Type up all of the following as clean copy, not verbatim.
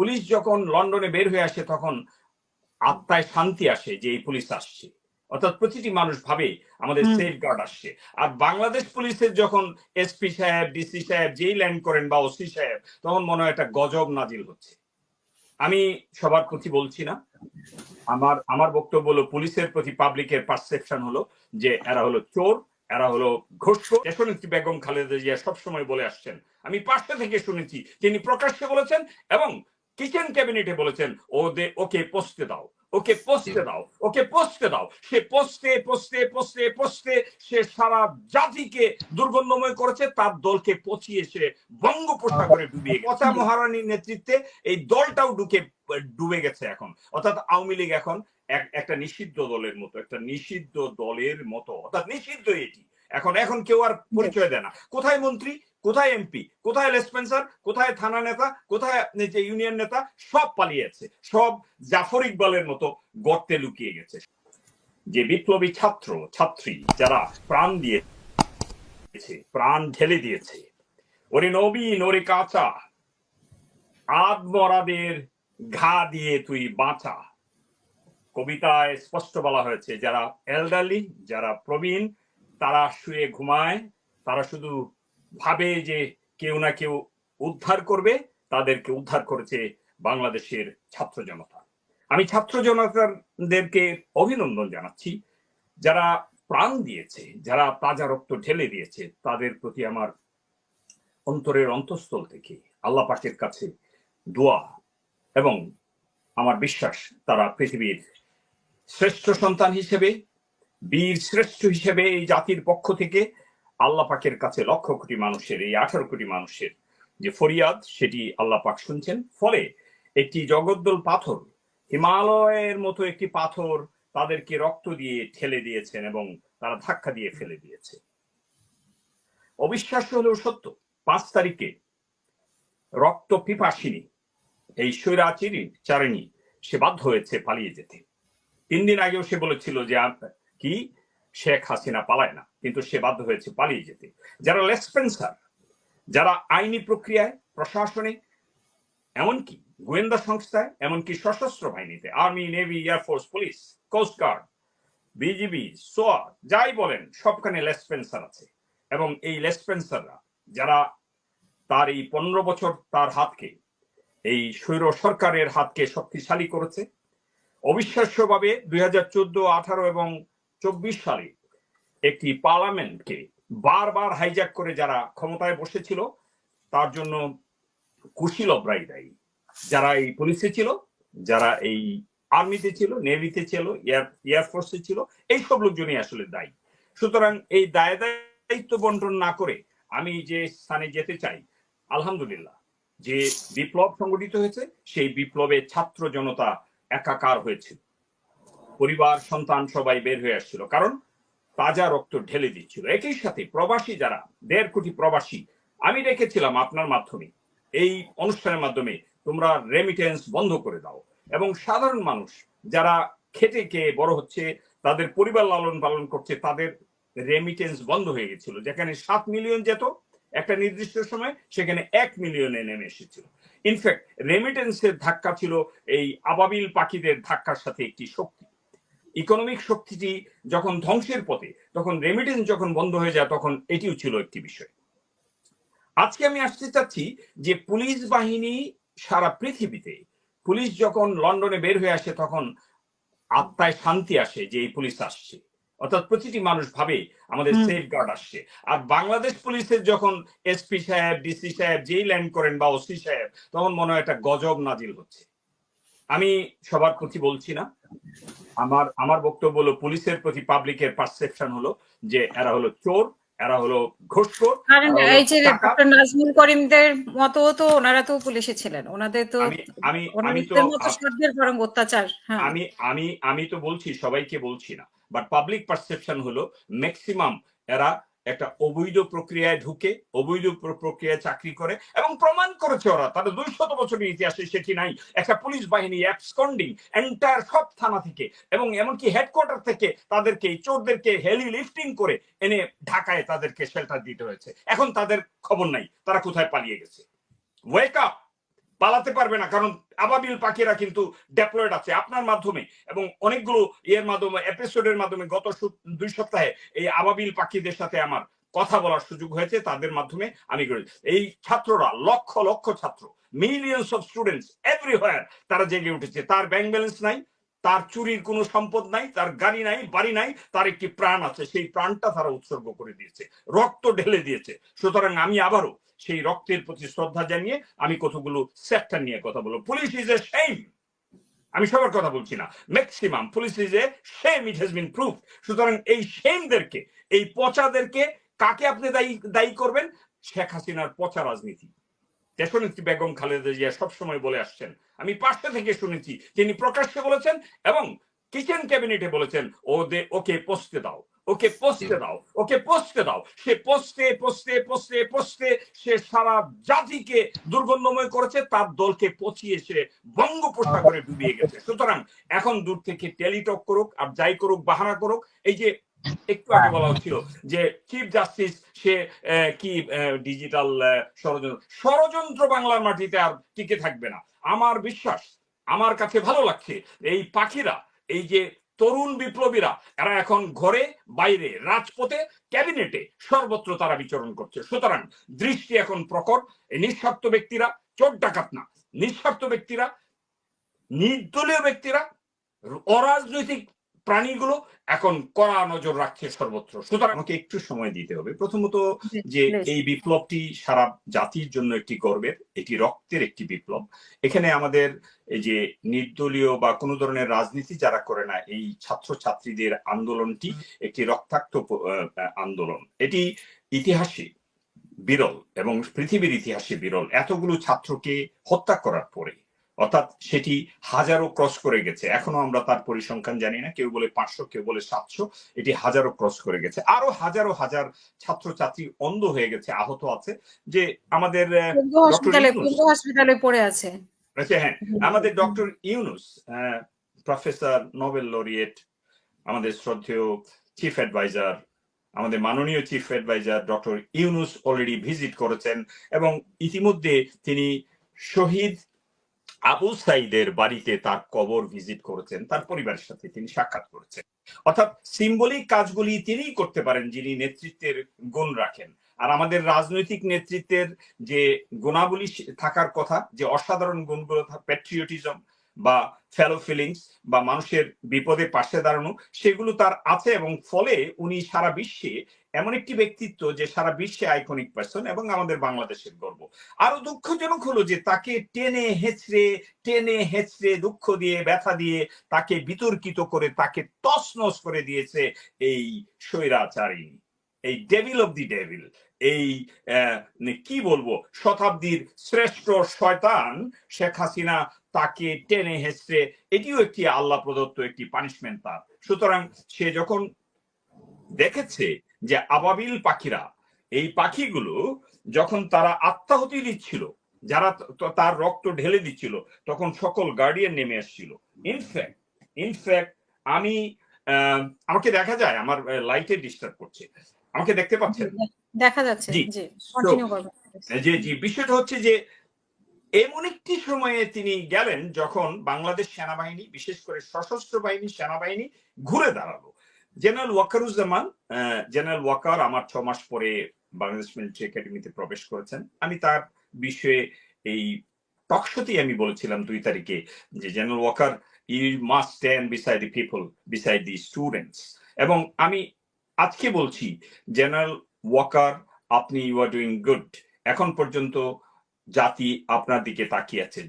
Police যখন লন্ডনে বের হয়ে আসে তখন আত্মায় শান্তি আসে যে এই পুলিশ আসছে, অর্থাৎ প্রতিটি মানুষ ভাবে আমাদের সেফ গার্ড আসছে। আর বাংলাদেশ পুলিশের যখন এসপি সাহেব, ডিসি সাহেব যেই ল্যান্ড করেন বা ওসি সাহেব, তখন মনে হয় একটা গজব নাজিল হচ্ছে। আমি সবার প্রতি বলছি না, আমার বক্তব্য হলো পুলিশের প্রতি পাবলিকের পারসেপশন হলো যে এরা হলো চোর, এরা হলো ঘুষখোর। দেশনেত্রী বেগম খালেদা জিয়া সবসময় বলে আসছেন, আমি পাশে থেকে শুনেছি, তিনি প্রকাশ্যে বলেছেন এবং কিচেন ক্যাবিনেটে বলেছেন, ওকে পোস্টে দাও, ওকে পোস্টে দাও, ওকে পোস্টে দাও। সে পোস্টে পোস্টে পোস্টে পোস্টে সে সারা জাতিকে দুর্গন্ধময় করেছে, তার দলকে পচিয়ে সে বঙ্গোপসাগরে ডুবিয়ে গেছে। পচা মহারানীর নেতৃত্বে এই দলটাও ডুবে গেছে এখন। অর্থাৎ আওয়ামী লীগ এখন একটা নিষিদ্ধ দলের মতো, একটা নিষিদ্ধ দলের মতো, অর্থাৎ নিষিদ্ধ এটি। এখন কেউ আর পরিচয় দেয় না। কোথায় মন্ত্রী, কোথায় এমপি, কোথায় লেসপেন্সার, কোথায় থানা নেতা, কোথায় ইউনিয়ন নেতা, সব পালিয়েছে, সব জাফর ইকবালের মতো গর্তে লুকিয়ে গেছে। যে বিপ্লবী ছাত্র ছাত্রী যারা প্রাণ দিয়েছে, প্রাণ ঢেলে দিয়েছে, ওরে নবীন, ওরে কাঁচা, আদ মরাদের ঘা দিয়ে তুই বাঁচা, কবিতায় স্পষ্ট বলা হয়েছে যারা এল্ডারলি, যারা প্রবীণ, তারা শুয়ে ঘুমায়, তারা শুধু ভাবে যে কেউ না কেউ উদ্ধার করবে, তাদেরকে উদ্ধার করেছে বাংলাদেশের ছাত্র জনতা। আমি ছাত্র জনতাদেরকে অভিনন্দন জানাচ্ছি, যারা প্রাণ দিয়েছে, যারা তাজা রক্ত ঢেলে দিয়েছে, তাদের প্রতি আমার অন্তরের অন্তঃস্থল থেকে আল্লাহ পাকের কাছে দোয়া এবং আমার বিশ্বাস তারা পৃথিবীর শ্রেষ্ঠ সন্তান হিসেবে, বীর শ্রেষ্ঠ হিসেবে এই জাতির পক্ষ থেকে আল্লাহ পাকের কাছে লক্ষ কোটি মানুষের, এই 18 কোটি মানুষের যে ফরিয়াদ, সেটি আল্লাহ পাক শুনছেন। ফলে একটি জগদ্দল পাথর, হিমালয়ের মতো একটি পাথর তাদেরকে রক্ত দিয়ে ঠেলে দিয়েছেন এবং তারা ধাক্কা দিয়ে ফেলে দিয়েছে। অবিশ্বাস্য হলেও সত্য, 5 তারিখে রক্ত পিপাসিনী এই স্বৈরাচারিণী সে বাধ্য হয়েছে পালিয়ে যেতে। 3 দিন আগেও সে বলেছিল যে কি শেখ হাসিনা পালায় না, কিন্তু সে বাধ্য হয়েছে পালিয়ে যেতে। যারা লেসপেন্সার, যারা আইনি প্রক্রিয়ায়, প্রশাসনে, এমনকি গোয়েন্দা সংস্থায়, এমনকি সশস্ত্র বাহিনীতে, army, navy, air force, police, coast guard, BGB, সোয়া, যাই বলেন, সবখানে লেসপেন্সার আছে। এবং এই লেসপেন্সাররা যারা তার এই 15 বছর তার হাতকে, এই স্বৈর সরকারের হাতকে শক্তিশালী করেছে, অবিশ্বাস্যভাবে 2014, 18 এবং 24 সালে একটি পার্লামেন্টকে বারবার হাইজ্যাক করে যারা ক্ষমতায় বসেছিল, তার জন্য কুশীলবরাই দায়ী। যারা এই পুলিশে ছিল, যারা এই আর্মিতে ছিল, নেভিতে ছিল, এয়ারফোর্সে ছিল, এই সব লোকজনই আসলে দায়ী। সুতরাং এই দায়িত্ব বন্টন না করে আমি যে স্থানে যেতে চাই, আলহামদুলিল্লাহ যে বিপ্লব সংগঠিত হয়েছে, সেই বিপ্লবে ছাত্র জনতা একাকার হয়েছিল, পরিবার সন্তান সবাই বের হয়ে আসছিল, কারণ তাজা রক্ত ঢেলে দিচ্ছিল। একই সাথে প্রবাসী যারা 1.5 কোটি প্রবাসী আমি রেখেছিলাম আপনার মাধ্যমে, এই অনুষ্ঠানের মাধ্যমে তোমরা রেমিটেন্স বন্ধ করে দাও। এবং সাধারণ মানুষ যারা খেটে খেয়ে বড় হচ্ছে, তাদের পরিবার লালন পালন করছে, তাদের রেমিটেন্স বন্ধ হয়ে গেছিল। যেখানে 7 মিলিয়ন যেত একটা নির্দিষ্ট সময়, সেখানে 1 মিলিয়নে নেমে এসেছিল। ইনফ্যাক্ট রেমিটেন্সের ধাক্কা ছিল এই আবাবিল পাখিদের ধাক্কার সাথে একটি শক্তি। ইকোনমিক শক্তিটি যখন ধ্বংসের পথে, তখন রেমিটেন্স যখন বন্ধ হয়ে যায়, তখন এটিও ছিল একটি বিষয়। আজকে আমি আসতে চাচ্ছি যে পুলিশ বাহিনী সারা পৃথিবীতে, পুলিশ যখন লন্ডনে বের হয়ে আসে তখন আত্মায় শান্তি আসে যে এই পুলিশ আসছে, অর্থাৎ প্রতিটি মানুষ ভাবে আমাদের সেফ গার্ড আসছে। আর বাংলাদেশ পুলিশের যখন এসপি সাহেব, ডিসি সাহেব যেই ল্যান্ড করেন বা ওসি সাহেব, তখন মনে হয় একটা গজব নাজিল হচ্ছে। আমি সবার প্রতি বলছি না, আমার বক্তব্য হলো পুলিশের প্রতি পাবলিকের পারসেপশন হলো যে এরা হলো চোর, এরা হলো ঘুষখোর। এই যে ডক্টর নাজমুল করিমদের মতো তো ওনারা তো পুলিশে ছিলেন, ওনাদের তো আমি তো বরং অত্যাচার। আমি তো বলছি, সবাইকে বলছি না, বাট পাবলিক পারসেপশন হলো ম্যাক্সিমাম এরা একটা অবৈধ প্রক্রিয়ায় ঢুকে, অবৈধ প্রক্রিয়ায় চাকরি করে এবং প্রমাণ করেছে ওরা তাদের 200 বছরের ইতিহাসে সেটি নাই। একটা পুলিশ বাহিনী অ্যাবসকন্ডিং এন্টায়ার সব থানা থেকে এবং এমনকি হেডকোয়ার্টার থেকে তাদেরকে, চোরদেরকে হেলি লিফটিং করে এনে ঢাকায় তাদেরকে শেল্টার দিতে হয়েছে। এখন তাদের খবর নাই তারা কোথায় পালিয়ে গেছে। ওয়েক আপ, পালাতে পারবে না, কারণ আবাবিল পাখিরা কিন্তু ডেপ্লয়েড আছে আপনার মাধ্যমে এবং অনেকগুলো ইয়ের মাধ্যমে, এপিসোডের মাধ্যমে। গত 2 সপ্তাহে এই আবাবিল পাখিদের সাথে আমার কথা বলার সুযোগ হয়েছে, তাদের মাধ্যমে আমি এই ছাত্ররা, লক্ষ লক্ষ ছাত্র, মিলিয়ন্স অফ স্টুডেন্টস এভরিহোয়ার, তারা জেগে উঠেছে। তার ব্যাংক ব্যালেন্স নাই, তার চুরির কোনো সম্পদ নাই, তার গাড়ি নাই, বাড়ি নাই, তার একটি প্রাণ আছে, সেই প্রাণটা তারা উৎসর্গ করে দিয়েছে, রক্ত ঢেলে দিয়েছে। সুতরাং আমি আবারও সেই রক্তের প্রতি শ্রদ্ধা জানিয়ে আমি কতগুলো সেক্টর নিয়ে কথা বলবো। পুলিশ ইজ এ শেম, আমি সবার কথা বলছি না, maximum police is a shame, it has been prove. সুতরাং এই শেমদেরকে, এই পচাদেরকে কাকে আপনি দায়ী করবেন? শেখ হাসিনার পচা রাজনীতি। দেশনেত্রী বেগম খালেদা জিয়া সবসময় বলে আসছেন, আমি পাশে থেকে শুনেছি, তিনি প্রকাশ্যে বলেছেন এবং কিচেন ক্যাবিনেটে বলেছেন, ওকে পোস্টে দাও, ওকে পোস্টে দাও, ওকে পোস্টে দাও। সে পোস্টে পোস্টে পোস্টে পোস্টে সে সারা জাতিকে দুর্গন্ধময় করেছে, তার দলকে পচিয়ে সে বঙ্গোপসাগরে ডুবিয়ে গেছে। সুতরাং এখন দূর থেকে টেলিটক করুক আর যাই করুক, বাহানা করুক, এই যে একটু আগে বলা হচ্ছিল যে চিফ জাস্টিস সে কি ডিজিটাল ষড়যন্ত্র বাংলার মাটিতে আর টিকে থাকবে না। আমার বিশ্বাস, আমার কাছে ভালো লাগছে এই পাখিরা, এই যে তরুণ বিপ্লবীরা, এরা এখন ঘরে বাইরে রাজপথে ক্যাবিনেটে সর্বত্র তারা বিচরণ করছে। সুতরাং দৃষ্টি এখন প্রখর। এই নিঃস্বার্থ ব্যক্তিরা, চোর ডাকাত না, নিঃস্বার্থ ব্যক্তিরা, নির্দলীয় ব্যক্তিরা, অরাজনৈতিক প্রাণীগুলো এখন কড়া নজর রাখছে সর্বত্র। সুতরাং আমাকে একটু সময় দিতে হবে। প্রথমত যে এই বিপ্লবটি সারা জাতির জন্য একটি গর্বের, এটি রক্তের একটি বিপ্লব। এখানে আমাদের এই যে নির্দলীয় বা কোনো ধরনের রাজনীতি যারা করে না, এই ছাত্র ছাত্রীদের আন্দোলনটি একটি রক্তাক্ত আন্দোলন। এটি ইতিহাসে বিরল এবং পৃথিবীর ইতিহাসে বিরল। এতগুলো ছাত্রকে হত্যা করার পরে, অর্থাৎ সেটি হাজারো ক্রস করে গেছে, এখনো আমরা তার পরিসংখ্যান জানি না, কেউ বলে 500, কেউ বলে 700, এটি হাজারো ক্রস করে গেছে। আরো হাজারো হাজার ছাত্রছাত্রী অন্ধ হয়ে গেছে, আহত আছে। যে আমাদের হসপিটালে পড়ে আছে, হ্যাঁ, আমাদের doctor Yunus, professor, Nobel laureate, আমাদের শ্রদ্ধেয় চিফ অ্যাডভাইজার, আমাদের মাননীয় chief adviser doctor Yunus already visit করেছেন এবং ইতিমধ্যে তিনি শহীদ আবু সাইদের বাড়িতে তার কবর ভিজিট করেছেন, তার পরিবারের সাথে তিনি সাক্ষাৎ করেছেন। অর্থাৎ সিম্বলিক কাজগুলি তিনিই করতে পারেন যিনি নেতৃত্বের গুণ রাখেন। আর আমাদের রাজনৈতিক নেতৃত্বের যে গুণাবলী থাকার কথা, যে অসাধারণ গুণগুলো, প্যাট্রিয়টিজম বা ফেলো ফিলিংস বা মানুষের বিপদে পাশে দাঁড়ানো, সেগুলো তার আছে এবং ফলে উনি সারা বিশ্বে এমন একটি ব্যক্তিত্ব যে সারা বিশ্বে আইকনিক পার্সন এবং আমাদের বাংলাদেশের গর্ব। আরো দুঃখজনক হলো যে তাকে টেনে হেঁচড়ে দুঃখ দিয়ে, ব্যথা দিয়ে তাকে বিতর্কিত করে, তাকে তছনছ করে দিয়েছে এই স্বৈরাচারী, এই ডেভিল অফ দি ডেভিল, এই কি বলবো, শতাব্দীর শ্রেষ্ঠ শয়তান শেখ হাসিনা তাকে টেনে হেঁচড়ে, এটিও একটি আল্লাহ প্রদত্ত একটি পানিশমেন্ট তার। সুতরাং সে যখন দেখেছে যে আবাবিল পাখিরা, এই পাখিগুলো যখন তারা আত্মাহুতি দিচ্ছিল, যারা তার রক্ত ঢেলে দিচ্ছিল, তখন সকল গার্ডিয়ান নেমে আসছিল। ইনফ্যাক্ট আমি আমাকে দেখা যায়, আমার লাইটে ডিস্টার্ব করছে, আমাকে দেখতে পাচ্ছেন? দেখা যাচ্ছে। জি, বিষয়টা হচ্ছে যে এমন একটি সময়ে তিনি গেলেন যখন বাংলাদেশ সেনাবাহিনী, বিশেষ করে সশস্ত্র বাহিনী, সেনাবাহিনী ঘুরে দাঁড়ালো। জেনারেল ওয়াকারুজ্জামান, জেনারেল ওয়াকার আমার 6 মাস পরে বাংলাদেশ মিলিটারি একাডেমিতে প্রবেশ করেছেন। আমি তার বিষয়ে এই টকশোতেই আমি বলেছিলাম 2 তারিখে যে general Waker, you must stand beside the people, beside the students. এবং আমি আজকে বলছি, জেনারেল ওয়াকার, আপনি ইউ আর ডুইং গুড। এখন পর্যন্ত জাতি আপনার দিকে তাকিয়ে আছে।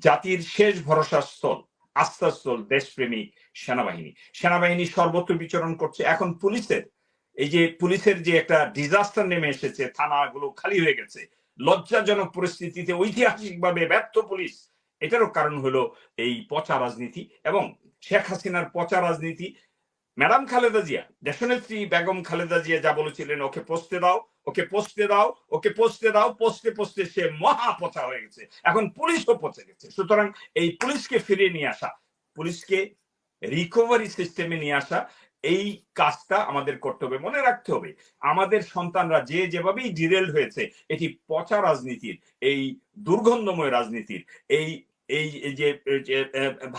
জাতির শেষ ভরসার স্থল, আস্থাস্থল দেশপ্রেমিক সেনাবাহিনী। সেনাবাহিনী সর্বত্র বিচরণ করছে। এখন পুলিশের যে একটা ডিজাস্টার নেমে এসেছে, থানাগুলো খালি হয়ে গেছে, লজ্জাজনক পরিস্থিতিতে ঐতিহাসিকভাবে ব্যর্থ পুলিশ, এটারও কারণ হলো এই পচা রাজনীতি এবং শেখ হাসিনার পচা রাজনীতি। ম্যাডাম খালেদা জিয়া, দেশনেত্রী বেগম খালেদা জিয়া যা বলেছিলেন, ওকে পোস্টে দাও, ওকে পোস্টে দাও, ওকে পোস্টে দাও, পোস্টে সে মহা পচা হয়ে গেছে। এখন পুলিশও পচে গেছে। সুতরাং এই পুলিশকে ফিরিয়ে নিয়ে আসা, পুলিশকে রিকভারি সিস্টেমে নিয়ে আসা, এই কাজটা আমাদের করতে হবে। মনে রাখতে হবে আমাদের সন্তানরা যেভাবেই ডিরেল হয়েছে এটি পচা রাজনীতির, এই দুর্গন্ধময় রাজনীতির, এই এই যে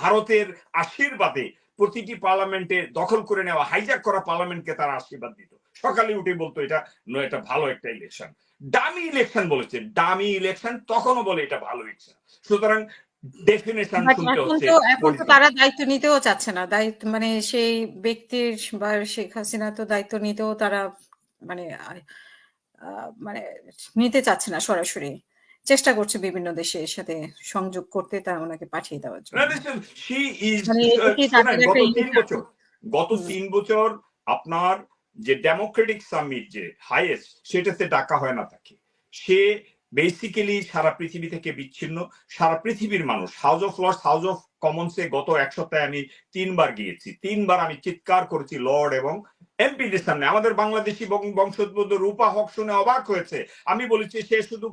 ভারতের আশীর্বাদে প্রতিটি পার্লামেন্টে দখল করে নেওয়া, হাইজ্যাক করা পার্লামেন্টকে তারা আশীর্বাদ দিত। সকালে উঠে বলতো এটা ভালো একটা ইলেকশন। ডামি ইলেকশন বলেছে, ডামি ইলেকশন, তখনও বলে এটা ভালো ইলেকশন। সুতরাং ডেফিনেশন শুনতে হচ্ছে। এখন তো তারা দায়িত্ব নিতেও চাচ্ছে না, দায়িত্ব মানে সেই ব্যক্তির বা শেখ হাসিনা তো দায়িত্ব নিতেও তারা মানে মানে নিতে চাচ্ছে না, সরাসরি চেষ্টা করছে বিভিন্ন দেশের সাথে সংযোগ করতে, তা ওনাকে পাঠিয়ে দেওয়ার জন্য। গত 3 বছর আপনার যে ডেমোক্রেটিক সামিট যে হাইয়েস্ট, সেটাতে ডাকা হয় না তাকে। সে বেসিক্যালি সারা পৃথিবী থেকে বিচ্ছিন্ন। সারা পৃথিবীর মানুষ house of lords, house of কমন্সে গত 1 সপ্তাহে আমি 3 বার গিয়েছি। 3 বার আমি চিৎকার করেছি লর্ড এবং এমপিদের সামনে। আমাদের বাংলাদেশি বংশোদ্ভূত রূপা হক শুনে অবাক হয়েছে। আমি বলেছি সে শুধু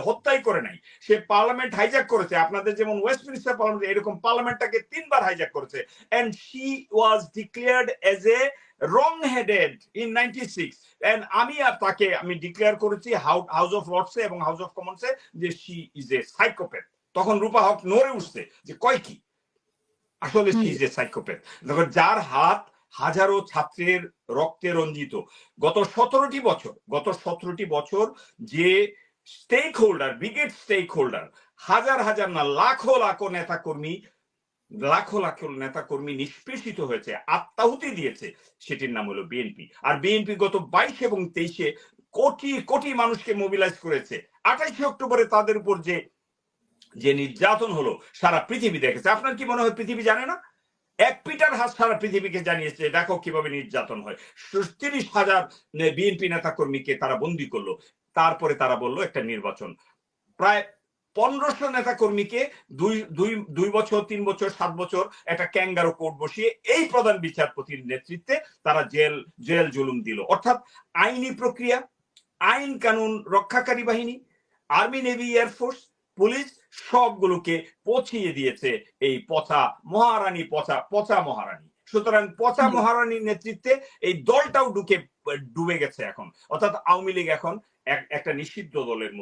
হত্যাই করে নাই, সে পার্লামেন্ট হাইজ্যাক করেছে। আপনাদের যেমন ওয়েস্টমিনিস্টার পার্লামেন্ট, এরকম পার্লামেন্টটাকে 3 বার হাইজ্যাক করেছে। And she was declared as a wrong headed in 96 and আমি ডিক্লেয়ার করেছি হাউস অফ লর্ডসে এবং হাউস অফ কমন্সে যে শি ইজ এ সাইকোপ্যাথ। তখন রূপা হক নড়ে উঠছে যে কয় কি, আসলে শি ইজ এ সাইকোপ্যাথ। যার হাত হাজারো ছাত্রের রক্তে রঞ্জিত। গত 17টি বছর যে stakeholder, brigade stakeholder, হাজার না লাখো নেতাকর্মী নিষ্পেষিত হয়েছে, আত্মাহুতি দিয়েছে, সেটির নাম হলো বিএনপি। আর বিএনপি গত 22 এবং 23-এ কোটি কোটি মানুষকে মোবিলাইজ করেছে। 28 অক্টোবরে তাদের উপর যে নির্যাতন হলো সারা পৃথিবী দেখেছে। আপনার কি মনে হয় পৃথিবী জানে না? এক পিটার হাস সারা পৃথিবীকে জানিয়েছে দেখো কিভাবে নির্যাতন হয়। 30,000 বিএনপি নেতাকর্মীকে তারা বন্দী করলো। তারপরে তারা বললো একটা নির্বাচন। প্রায় 1500 নেতা কর্মীকে 2 বছর, 3 বছর, 7 বছর একটা ক্যাঙ্গারো কোর্ট বসিয়ে এই প্রধান বিচারপতির নেতৃত্বে তারা জেল জুলুম দিল। অর্থাৎ আইনি প্রক্রিয়া, আইন কানুন রক্ষাকারী বাহিনী, আর্মি, নেভি, এয়ারফোর্স, পুলিশ সবগুলোকে পচিয়ে দিয়েছে এই পচা মহারানী। সুতরাং পচা মহারানীর নেতৃত্বে এই দলটাও ডুবে গেছে এখন। অর্থাৎ আওয়ামী লীগ এখন একটা নিষিদ্ধ দলের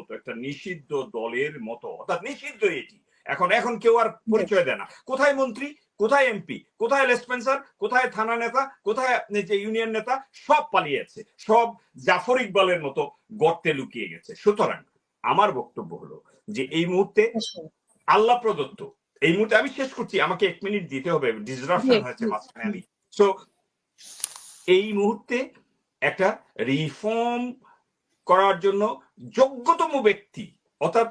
মতো, অর্থাৎ নিষিদ্ধ এটি। এখন কেউ আর পরিচয় দেয় না। কোথায় মন্ত্রী, কোথায় এমপি, কোথায় লেসপেন্সার, কোথায় থানা নেতা, কোথায় ইউনিয়ন নেতা, সব পালিয়েছে, সব জাফর ইকবালের মতো গর্তে লুকিয়ে গেছে। সুতরাং আমার বক্তব্য হলো যে এই মুহূর্তে আল্লাহ প্রদত্ত, এই মুহূর্তে আমি শেষ করছি, আমাকে 1 মিনিট দিতে হবে, ডিসরাপশন হয়েছে মাঝখানে আমি। সো এই মুহূর্তে একটা রিফর্ম করার জন্য যোগ্যতম ব্যক্তি অর্থাৎ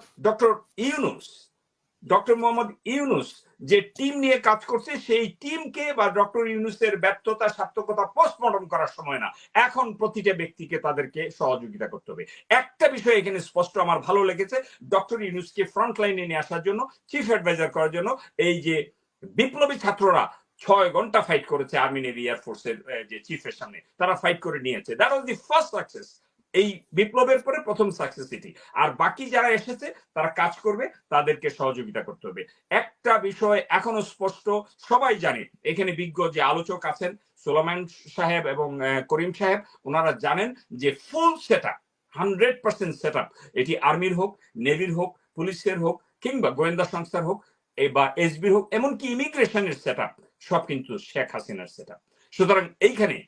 ডক্টর মোহাম্মদ ইউনূস যে টিম নিয়ে কাজ করছে, সেই টিমকে বা ডক্টর ইউনূসের ব্যর্থতা, সার্থকতা পোস্টমর্টম করার সময় না। এখন প্রতিটা ব্যক্তিকে তাদেরকে সহযোগিতা করতে হবে। একটা বিষয় এখানে স্পষ্ট আমার ভালো লেগেছে, ডক্টর ইউনূসকে ফ্রন্ট লাইনে নিয়ে আসার জন্য, চিফ অ্যাডভাইজার করার জন্য এই যে বিপ্লবী ছাত্ররা 6 ঘন্টা ফাইট করেছে আর্মি, নেভি, এয়ারফোর্সের যে চিফের সামনে, তারা ফাইট করে নিয়েছে। That was the first success. এই বিপ্লবের পরে প্রথম সাকসেস এটি। আর বাকি যারা এসেছে তারা কাজ করবে, তাদেরকে সহযোগিতা করতে হবে। একটা বিষয় এখনো স্পষ্ট, সবাই জানে, এখানে বিজ্ঞ যে আলোচক আছেন সোলামান সাহেব এবং করিম সাহেব, ওনারা জানেন যে ফুল সেটআপ, 100% সেটআপ, এটি আর্মির হোক, নেভির হোক, পুলিশের হোক, কিংবা গোয়েন্দা সংস্থার হোক বা এসবির হোক, এমনকি ইমিগ্রেশনের সেটআপ, সব কিন্তু শেখ হাসিনার সেটআপ। সুতরাং এইখানে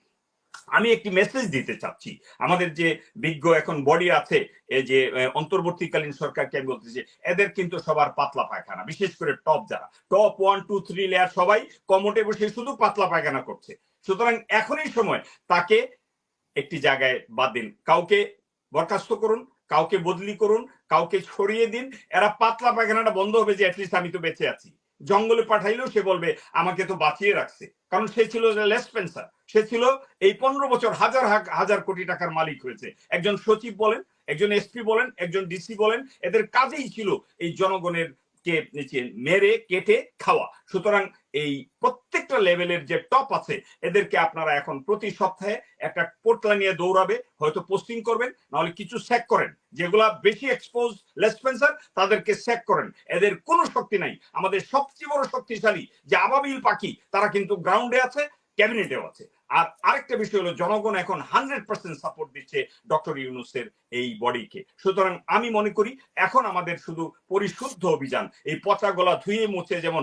আমি একটি মেসেজ দিতে চাচ্ছি আমাদের যে বিজ্ঞ এখন বডি আছে, এই যে অন্তর্বর্তীকালীন সরকারকে আমি বলতেছি, এদের কিন্তু সবার পাতলা পায়খানা, বিশেষ করে টপ 1, 2, 3 লেয়ার সবাই কমোটে বসে শুধু পাতলা পায়খানা করছে। সুতরাং এখনই সময় তাকে একটি জায়গায় বাদ দিন, কাউকে বরখাস্ত করুন, কাউকে বদলি করুন, কাউকে ছড়িয়ে দিন। এরা পাতলা পায়খানাটা বন্ধ হবে যে অ্যাটলিস্ট আমি তো বেঁচে আছি। জঙ্গলে পাঠাইলেও সে বলবে আমাকে তো বাঁচিয়ে রাখছে, কারণ সে ছিল লেসপেন্সার, সে ছিল এই 15 বছর হাজার কোটি টাকার মালিক হয়েছে। একজন সচিব বলেন, একজন এসপি বলেন, একজন ডিসি বলেন, এদের কাজেই ছিল এই জনগণের কে মেরে কেটে খাওয়া। সুতরাং এই প্রত্যেকটা লেভেলের যে টপ আছে, এদেরকে আপনারা এখন প্রতি সপ্তাহে একটা পোর্টলা নিয়ে দৌড়াবে, হয়তো পোস্টিং করবেন, নাহলে কিছু স্যাক করেন। যেগুলা বেশি এক্সপোজ লেসপেন্সার, তাদেরকে স্যাক করেন। এদের কোনো শক্তি নাই। আমাদের সবচেয়ে বড় শক্তিশালী যে আবাবিল পাখি, তারা কিন্তু গ্রাউন্ডে আছে, ক্যাবিনেটেও আছে। আর আরেকটা বিষয় হলো জনগণ এখন 100% সাপোর্ট দিচ্ছে ডক্টর ইউনূসের এই বডিকে। সুতরাং আমি মনে করি এখন আমাদের শুধু পরিশুদ্ধ অভিযান, এই পচা গলা ধুয়ে মুছে যেমন